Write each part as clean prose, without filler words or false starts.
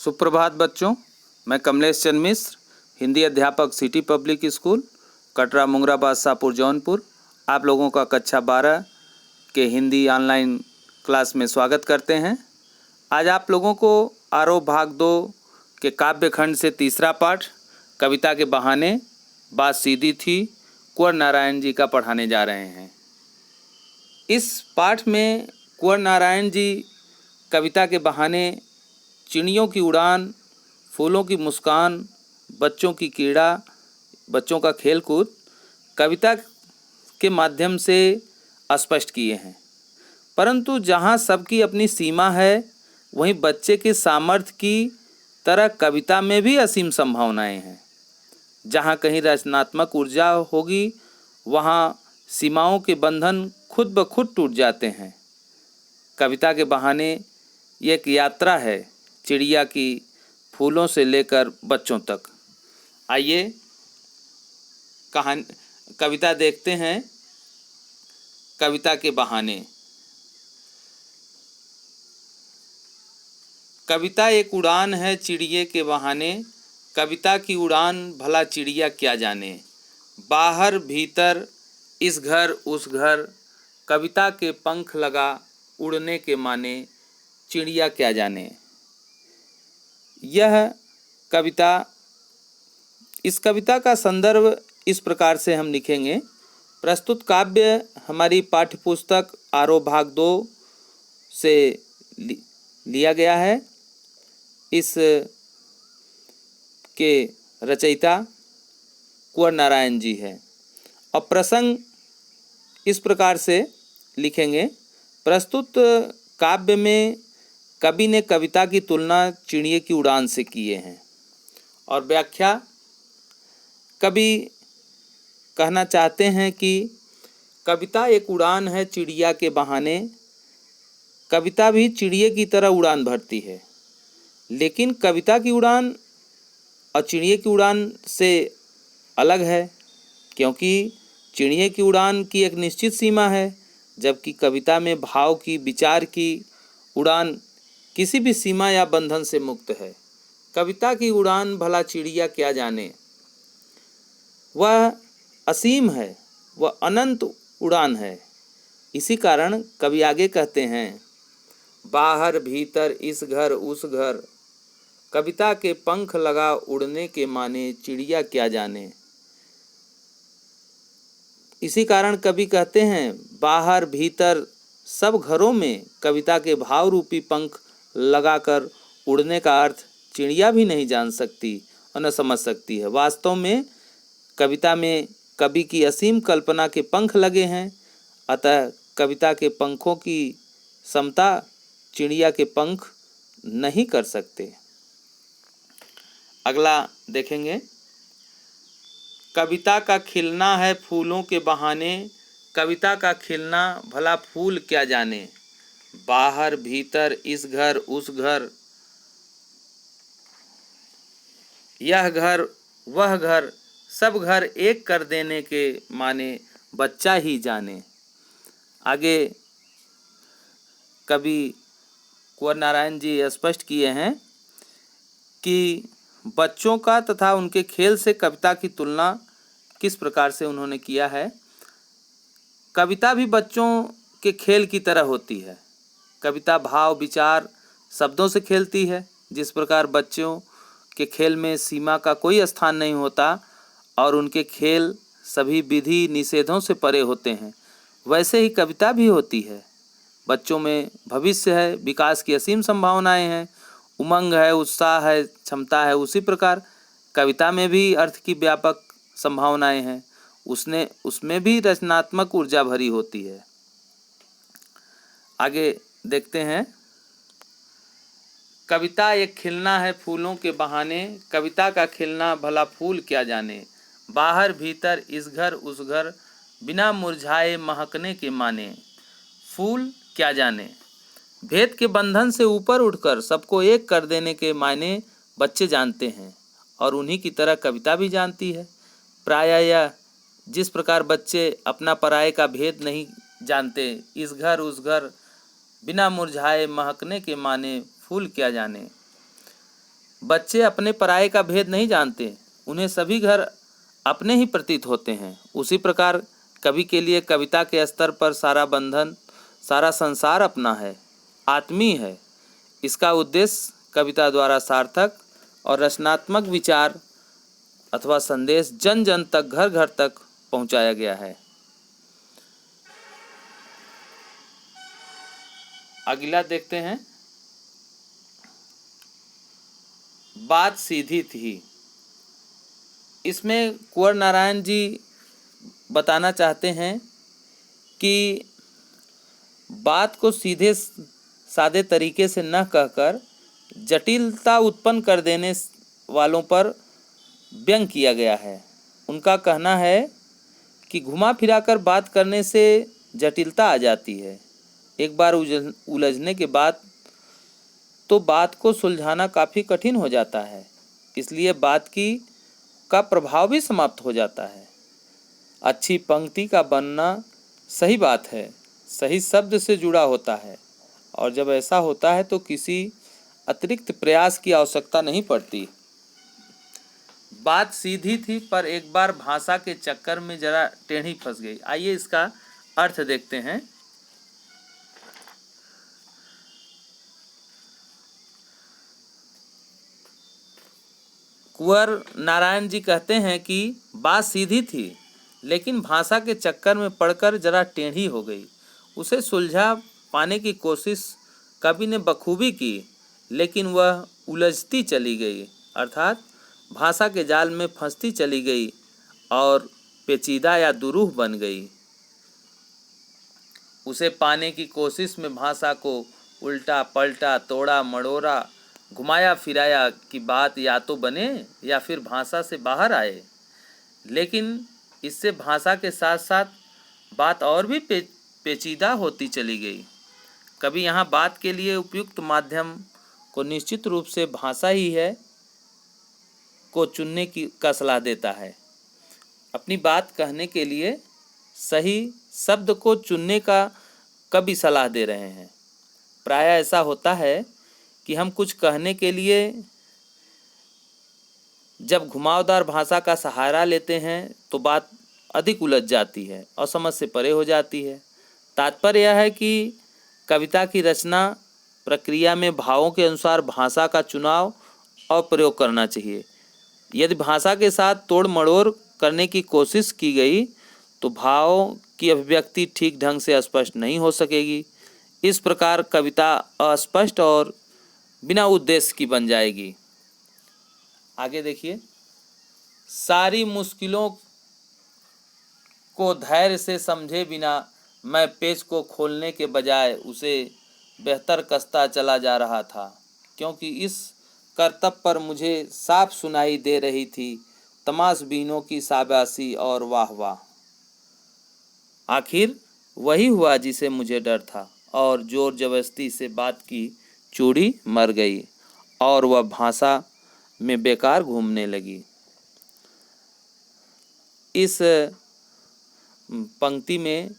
सुप्रभात बच्चों, मैं कमलेश चंद्र मिश्र, हिंदी अध्यापक city public school, Katra Mungra Badshahpur Jaunpur, आप लोगों का कक्षा 12 के हिंदी ऑनलाइन क्लास में स्वागत करते हैं। आज आप लोगों को आरोह भाग 2 के काव्य खंड से तीसरा पाठ कविता के बहाने बात सीधी थी कुंवर नारायण जी का पढ़ाने जा रहे हैं। इस पाठ में कुंवर नारायण जी कविता के बहाने चिड़ियों की उड़ान, फूलों की मुस्कान, बच्चों की क्रीड़ा, बच्चों का खेलकूद कविता के माध्यम से स्पष्ट किए हैं। परंतु जहाँ सबकी अपनी सीमा है, वहीं बच्चे के सामर्थ्य की तरह कविता में भी असीम संभावनाएं हैं। जहाँ कहीं रचनात्मक ऊर्जा होगी, वहाँ सीमाओं के बंधन खुद ब खुद टूट जाते हैं। कविता के बहाने ये एक यात्रा है, चिड़िया की, फूलों से लेकर बच्चों तक। आइए कविता देखते हैं। कविता के बहाने। कविता एक उड़ान है चिड़िए के बहाने, कविता की उड़ान भला चिड़िया क्या जाने। बाहर भीतर इस घर उस घर, कविता के पंख लगा उड़ने के माने, चिड़िया क्या जाने। यह कविता, इस कविता का संदर्भ इस प्रकार से हम लिखेंगे। प्रस्तुत काव्य हमारी पाठ्यपुस्तक आरोह भाग 2 से लिया गया है। इस के रचयिता कुंवर नारायण जी है। और प्रसंग इस प्रकार से लिखेंगे। प्रस्तुत काव्य में कवि ने कविता की तुलना चिड़िए की उड़ान से किए हैं। और व्याख्या, कवि कहना चाहते हैं कि कविता एक उड़ान है चिड़िया के बहाने, कविता भी चिड़िए की तरह उड़ान भरती है। लेकिन कविता की उड़ान और चिड़िए की उड़ान से अलग है, क्योंकि चिड़िए की उड़ान की एक निश्चित सीमा है, जबकि कविता में भाव की, विचार की उड़ान किसी भी सीमा या बंधन से मुक्त है। कविता की उड़ान भला चिड़िया क्या जाने, वह असीम है, वह अनंत उड़ान है। इसी कारण कवि आगे कहते हैं, बाहर भीतर इस घर उस घर, कविता के पंख लगा उड़ने के माने, चिड़िया क्या जाने। इसी कारण कवि कहते हैं, बाहर भीतर सब घरों में कविता के भाव रूपी पंख लगाकर उड़ने का अर्थ चिड़िया भी नहीं जान सकती और न समझ सकती है। वास्तव में कविता में कवि की असीम कल्पना के पंख लगे हैं, अतः कविता के पंखों की समता चिड़िया के पंख नहीं कर सकते। अगला देखेंगे। कविता का खिलना है फूलों के बहाने, कविता का खिलना भला फूल क्या जाने। बाहर भीतर इस घर उस घर, यह घर वह घर, सब घर एक कर देने के माने, बच्चा ही जाने। आगे कवि कुंवर नारायण जी स्पष्ट किए हैं कि बच्चों का तथा उनके खेल से कविता की तुलना किस प्रकार से उन्होंने किया है। कविता भी बच्चों के खेल की तरह होती है। कविता भाव, विचार, शब्दों से खेलती है। जिस प्रकार बच्चों के खेल में सीमा का कोई स्थान नहीं होता और उनके खेल सभी विधि निषेधों से परे होते हैं, वैसे ही कविता भी होती है। बच्चों में भविष्य है, विकास की असीम संभावनाएं हैं, उमंग है, उत्साह है, क्षमता है। उसी प्रकार कविता में भी अर्थ की व्यापक संभावनाएं हैं, उसमें भी रचनात्मक ऊर्जा भरी होती है। आगे देखते हैं। कविता एक खिलना है फूलों के बहाने, कविता का खिलना भला फूल क्या जाने। बाहर भीतर इस घर उस घर, बिना मुरझाए महकने के माने, फूल क्या जाने। भेद के बंधन से ऊपर उठकर सबको एक कर देने के मायने बच्चे जानते हैं, और उन्हीं की तरह कविता भी जानती है। प्रायः यह जिस प्रकार बच्चे अपना पराये का भेद नहीं जानते, इस घर उस घर, बिना मुरझाए महकने के माने, फूल क्या जाने। बच्चे अपने पराये का भेद नहीं जानते, उन्हें सभी घर अपने ही प्रतीत होते हैं। उसी प्रकार कवि के लिए कविता के स्तर पर सारा बंधन, सारा संसार अपना है, आत्मीय है। इसका उद्देश्य कविता द्वारा सार्थक और रचनात्मक विचार अथवा संदेश जन जन तक, घर घर तक पहुंचाया गया है। अगला देखते हैं, बात सीधी थी। इसमें कुंवर नारायण जी बताना चाहते हैं कि बात को सीधे सादे तरीके से न कहकर जटिलता उत्पन्न कर देने वालों पर व्यंग किया गया है। उनका कहना है कि घुमा फिराकर बात करने से जटिलता आ जाती है। एक बार उलझने के बाद तो बात को सुलझाना काफ़ी कठिन हो जाता है, इसलिए बात का प्रभाव भी समाप्त हो जाता है। अच्छी पंक्ति का बनना सही बात है, सही शब्द से जुड़ा होता है, और जब ऐसा होता है तो किसी अतिरिक्त प्रयास की आवश्यकता नहीं पड़ती। बात सीधी थी पर एक बार भाषा के चक्कर में जरा टेढ़ी फंस गई। आइए इसका अर्थ देखते हैं। कुंवर नारायण जी कहते हैं कि बात सीधी थी लेकिन भाषा के चक्कर में पड़कर जरा टेढ़ी हो गई। उसे सुलझा पाने की कोशिश कवि ने बखूबी की, लेकिन वह उलझती चली गई, अर्थात भाषा के जाल में फंसती चली गई और पेचीदा या दुरूह बन गई। उसे पाने की कोशिश में भाषा को उल्टा पलटा, तोड़ा मड़ोड़ा, घुमाया फिराया कि बात या तो बने या फिर भाषा से बाहर आए। लेकिन इससे भाषा के साथ साथ बात और भी पेचीदा होती चली गई। कभी यहाँ बात के लिए उपयुक्त माध्यम को निश्चित रूप से भाषा ही है को चुनने का सलाह देता है। अपनी बात कहने के लिए सही शब्द को चुनने का कभी सलाह दे रहे हैं। प्रायः ऐसा होता है कि हम कुछ कहने के लिए जब घुमावदार भाषा का सहारा लेते हैं तो बात अधिक उलझ जाती है और समझ से परे हो जाती है। तात्पर्य यह है कि कविता की रचना प्रक्रिया में भावों के अनुसार भाषा का चुनाव और प्रयोग करना चाहिए। यदि भाषा के साथ तोड़ मड़ोड़ करने की कोशिश की गई तो भावों की अभिव्यक्ति ठीक ढंग से स्पष्ट नहीं हो सकेगी। इस प्रकार कविता अस्पष्ट और बिना उद्देश्य की बन जाएगी। आगे देखिए, सारी मुश्किलों को धैर्य से समझे बिना मैं पेच को खोलने के बजाय उसे बेहतर कसता चला जा रहा था, क्योंकि इस करतब पर मुझे साफ सुनाई दे रही थी तमाशबीनों की शाबाशी और वाह वाह। आखिर वही हुआ जिसे मुझे डर था, और जोर जबरदस्ती से बात की चूड़ी मर गई और वह भाषा में बेकार घूमने लगी। इस पंक्ति में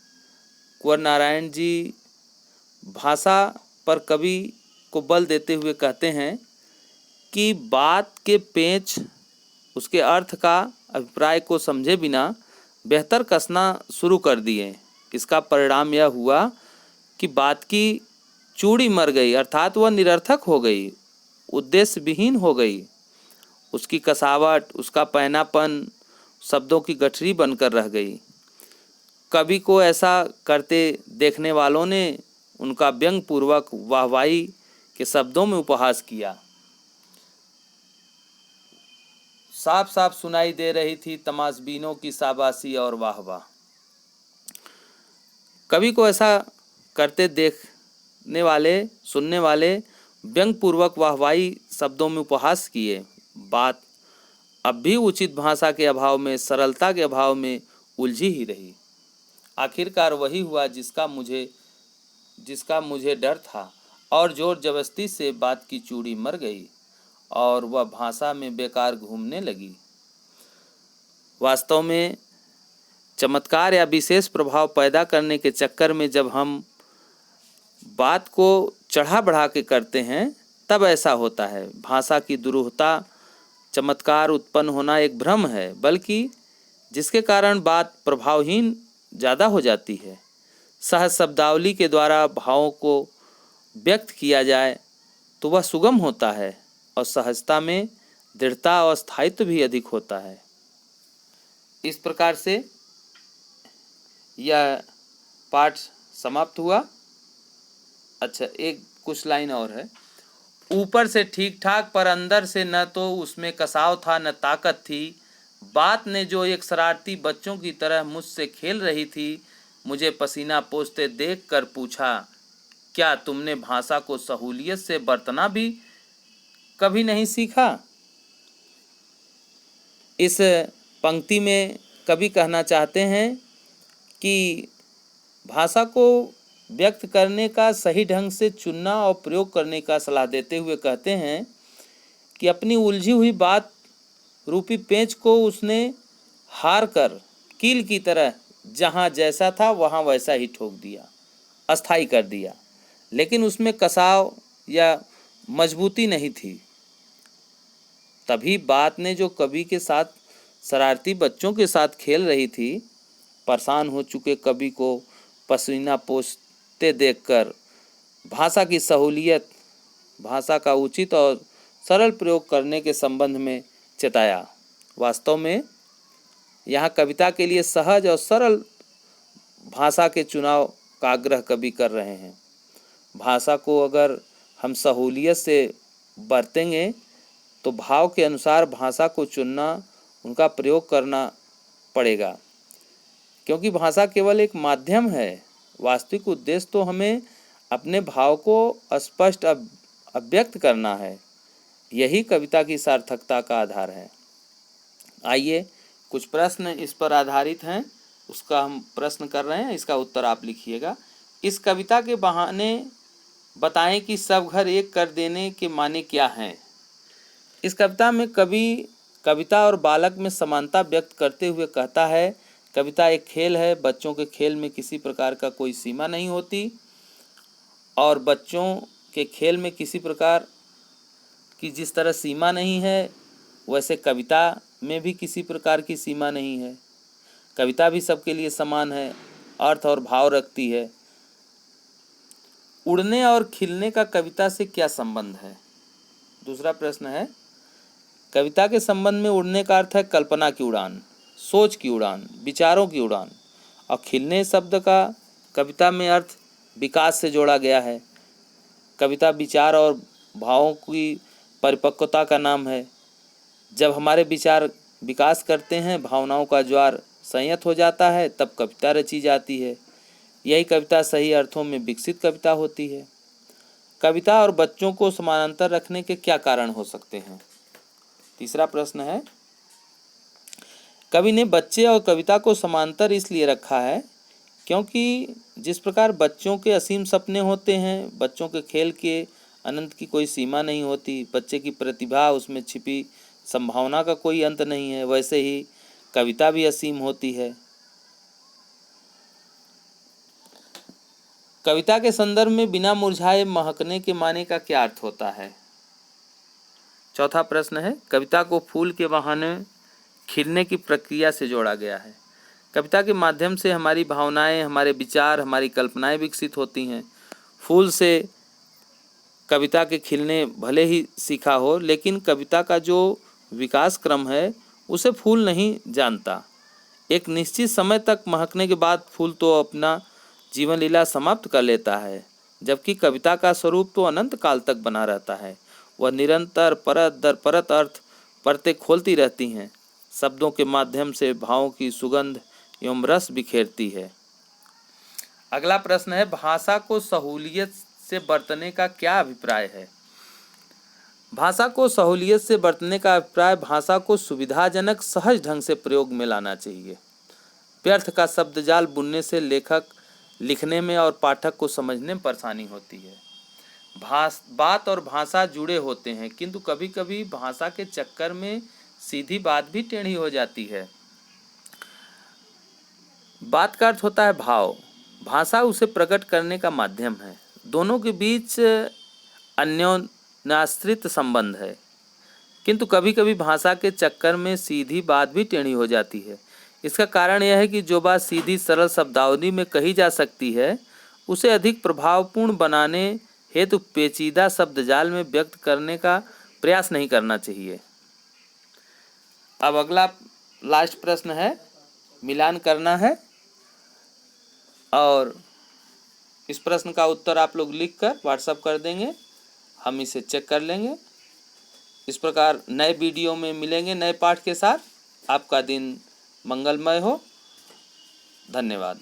कुंवर नारायण जी भाषा पर कवि को बल देते हुए कहते हैं कि बात के पेच, उसके अर्थ का अभिप्राय को समझे बिना बेहतर कसना शुरू कर दिए। इसका परिणाम यह हुआ कि बात की चूड़ी मर गई, अर्थात वह निरर्थक हो गई, उद्देश्य विहीन हो गई। उसकी कसावट, उसका पैनापन शब्दों की गठरी बनकर रह गई। कवि को ऐसा करते देखने वालों ने उनका व्यंग पूर्वक वाहवाही के शब्दों में उपहास किया। साफ साफ सुनाई दे रही थी तमाशबीनों की शाबाशी और वाह वाह। कवि को ऐसा करते देखने वाले, सुनने वाले व्यंग पूर्वक वाहवाही शब्दों में उपहास किए। बात अब भी उचित भाषा के अभाव में, सरलता के अभाव में उलझी ही रही। आखिरकार वही हुआ जिसका मुझे डर था, और जोर जबरदस्ती से बात की चूड़ी मर गई और वह भाषा में बेकार घूमने लगी। वास्तव में चमत्कार या विशेष प्रभाव पैदा करने के चक्कर में जब हम बात को चढ़ा बढ़ा के करते हैं तब ऐसा होता है। भाषा की दुरूहता, चमत्कार उत्पन्न होना एक भ्रम है, बल्कि जिसके कारण बात प्रभावहीन ज़्यादा हो जाती है। सहज शब्दावली के द्वारा भावों को व्यक्त किया जाए तो वह सुगम होता है और सहजता में दृढ़ता और स्थायित्व भी अधिक होता है। इस प्रकार से यह पाठ समाप्त हुआ। अच्छा, एक कुछ लाइन और है। ऊपर से ठीक ठाक पर अंदर से न तो उसमें कसाव था न ताकत थी। बात ने जो एक शरारती बच्चों की तरह मुझसे खेल रही थी, मुझे पसीना पोंछते देख कर पूछा, क्या तुमने भाषा को सहूलियत से बरतना भी कभी नहीं सीखा? इस पंक्ति में कवि कहना चाहते हैं कि भाषा को व्यक्त करने का सही ढंग से चुनना और प्रयोग करने का सलाह देते हुए कहते हैं कि अपनी उलझी हुई बात रूपी पेंच को उसने हार कर कील की तरह जहाँ जैसा था वहाँ वैसा ही ठोक दिया, अस्थायी कर दिया, लेकिन उसमें कसाव या मजबूती नहीं थी। तभी बात ने जो कवि के साथ शरारती बच्चों के साथ खेल रही थी, परेशान हो चुके कवि को पसीना पोंछते देखकर भाषा की सहूलियत, भाषा का उचित और सरल प्रयोग करने के संबंध में चेताया। वास्तव में यहाँ कविता के लिए सहज और सरल भाषा के चुनाव का आग्रह कवि कर रहे हैं। भाषा को अगर हम सहूलियत से बरतेंगे तो भाव के अनुसार भाषा को चुनना, उनका प्रयोग करना पड़ेगा, क्योंकि भाषा केवल एक माध्यम है। वास्तविक उद्देश्य तो हमें अपने भाव को स्पष्ट अभिव्यक्त करना है। यही कविता की सार्थकता का आधार है। आइए, कुछ प्रश्न इस पर आधारित हैं, उसका हम प्रश्न कर रहे हैं, इसका उत्तर आप लिखिएगा। इस कविता के बहाने बताएं कि सब घर एक कर देने के माने क्या हैं। इस कविता में कवि कविता और बालक में समानता व्यक्त करते हुए कहता है, कविता एक खेल है, बच्चों के खेल में किसी प्रकार का कोई सीमा नहीं होती और बच्चों के खेल में किसी प्रकार की जिस तरह सीमा नहीं है, वैसे कविता में भी किसी प्रकार की सीमा नहीं है। कविता भी सबके लिए समान है, अर्थ और भाव रखती है। उड़ने और खिलने का कविता से क्या संबंध है? दूसरा प्रश्न है, कविता के संबंध में उड़ने का अर्थ है कल्पना की उड़ान, सोच की उड़ान, विचारों की उड़ान, और खिलने शब्द का कविता में अर्थ विकास से जोड़ा गया है। कविता विचार और भावों की परिपक्वता का नाम है। जब हमारे विचार विकास करते हैं, भावनाओं का ज्वार संयत हो जाता है, तब कविता रची जाती है। यही कविता सही अर्थों में विकसित कविता होती है। कविता और बच्चों को समानांतर रखने के क्या कारण हो सकते हैं? तीसरा प्रश्न है, कवि ने बच्चे और कविता को समांतर इसलिए रखा है क्योंकि जिस प्रकार बच्चों के असीम सपने होते हैं, बच्चों के खेल के अनंत की कोई सीमा नहीं होती, बच्चे की प्रतिभा, उसमें छिपी संभावना का कोई अंत नहीं है, वैसे ही कविता भी असीम होती है। कविता के संदर्भ में बिना मुरझाए महकने के माने का क्या अर्थ होता है? चौथा प्रश्न है, कविता को फूल के बहाने खिलने की प्रक्रिया से जोड़ा गया है। कविता के माध्यम से हमारी भावनाएं, हमारे विचार, हमारी कल्पनाएं विकसित होती हैं। फूल से कविता के खिलने भले ही सीखा हो, लेकिन कविता का जो विकास क्रम है उसे फूल नहीं जानता। एक निश्चित समय तक महकने के बाद फूल तो अपना जीवन लीला समाप्त कर लेता है, जबकि कविता का स्वरूप तो अनंत काल तक बना रहता है। वह निरंतर परत दर परत अर्थ परतें खोलती रहती हैं, शब्दों के माध्यम से भावों की सुगंध एवं रस बिखेरती है। अगला प्रश्न है, भाषा को सहूलियत से बरतने का क्या अभिप्राय है? भाषा को सहूलियत से बरतने का अभिप्राय भाषा को सुविधाजनक सहज ढंग से प्रयोग में लाना चाहिए। व्यर्थ का शब्दजाल बुनने से लेखक लिखने में और पाठक को समझने में परेशानी होती है। बात और भाषा जुड़े होते हैं, किंतु कभी कभी भाषा के चक्कर में सीधी बात भी टेढ़ी हो जाती है। बात का अर्थ होता है भाव, भाषा उसे प्रकट करने का माध्यम है। दोनों के बीच न आश्रित संबंध है। किंतु कभी कभी भाषा के चक्कर में सीधी बात भी टेढ़ी हो जाती है। इसका कारण यह है कि जो बात सीधी सरल शब्दावली में कही जा सकती है उसे अधिक प्रभावपूर्ण बनाने हेतु पेचीदा शब्दजाल में व्यक्त करने का प्रयास नहीं करना चाहिए। अब अगला लास्ट प्रश्न है, मिलान करना है और इस प्रश्न का उत्तर आप लोग लिखकर व्हाट्सएप कर देंगे, हम इसे चेक कर लेंगे। इस प्रकार नए वीडियो में मिलेंगे नए पाठ के साथ। आपका दिन मंगलमय हो। धन्यवाद।